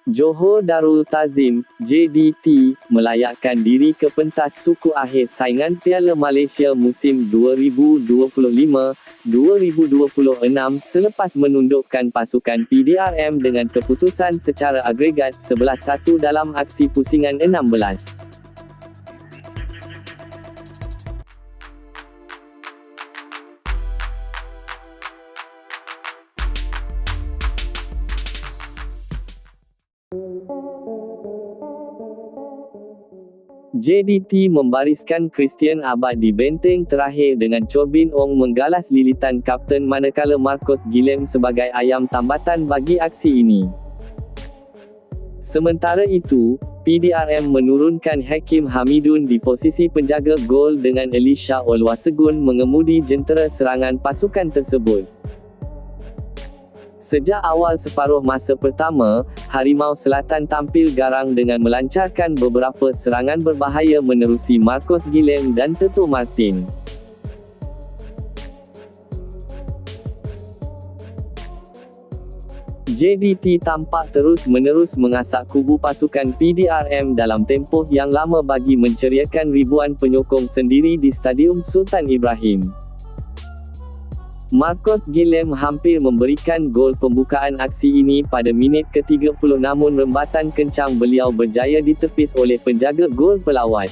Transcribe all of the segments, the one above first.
Johor Darul Ta'zim, JDT, melayakkan diri ke pentas suku akhir saingan Piala Malaysia musim 2025-2026 selepas menundukkan pasukan PDRM dengan keputusan secara agregat 11-1 dalam aksi pusingan 16. JDT membariskan Christian Abad di benteng terakhir dengan Corbin Ong menggalas lilitan kapten manakala Marcos Guillem sebagai ayam tambatan bagi aksi ini. Sementara itu, PDRM menurunkan Hakim Hamidun di posisi penjaga gol dengan Elisha Oluwasegun mengemudi jentera serangan pasukan tersebut. Sejak awal separuh masa pertama, Harimau Selatan tampil garang dengan melancarkan beberapa serangan berbahaya menerusi Marcos Guillem dan Teto Martin. JDT tampak terus-menerus mengasak kubu pasukan PDRM dalam tempoh yang lama bagi menceriakan ribuan penyokong sendiri di Stadium Sultan Ibrahim. Marcos Guillem hampir memberikan gol pembukaan aksi ini pada minit ke-30 namun rembatan kencang beliau berjaya ditepis oleh penjaga gol pelawat.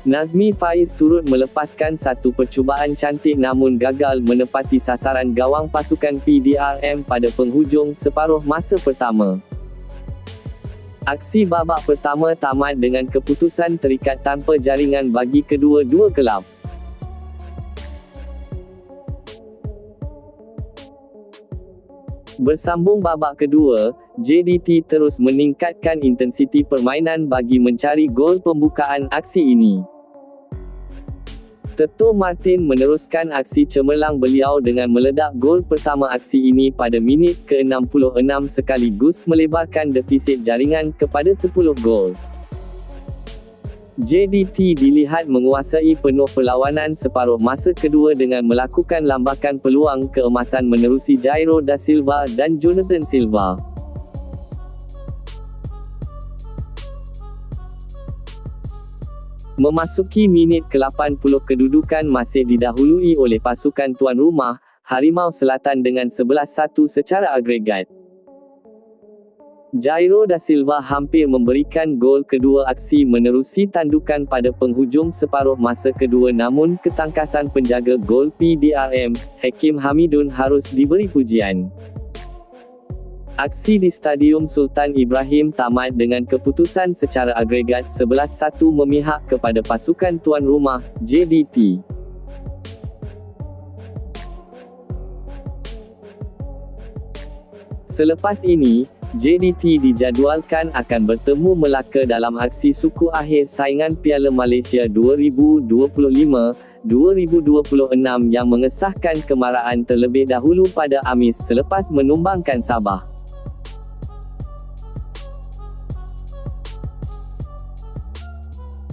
Nazmi Faiz turut melepaskan satu percubaan cantik namun gagal menepati sasaran gawang pasukan PDRM pada penghujung separuh masa pertama. Aksi babak pertama tamat dengan keputusan terikat tanpa jaringan bagi kedua-dua kelab. Bersambung babak kedua, JDT terus meningkatkan intensiti permainan bagi mencari gol pembukaan aksi ini. Teto Martin meneruskan aksi cemerlang beliau dengan meledak gol pertama aksi ini pada minit ke-66 sekaligus melebarkan defisit jaringan kepada 10 gol. JDT dilihat menguasai penuh perlawanan separuh masa kedua dengan melakukan lambakan peluang keemasan menerusi Jairo da Silva dan Jonathan Silva. Memasuki minit ke-80 kedudukan masih didahului oleh pasukan tuan rumah, Harimau Selatan dengan 11-1 secara agregat. Jairo da Silva hampir memberikan gol kedua aksi menerusi tandukan pada penghujung separuh masa kedua namun ketangkasan penjaga gol PDRM, Hakim Hamidun harus diberi pujian. Aksi di Stadium Sultan Ibrahim tamat dengan keputusan secara agregat 11-1 memihak kepada pasukan tuan rumah, JDT. Selepas ini, JDT dijadualkan akan bertemu Melaka dalam aksi suku akhir saingan Piala Malaysia 2025-2026 yang mengesahkan kemarahan terlebih dahulu pada Amis selepas menumbangkan Sabah.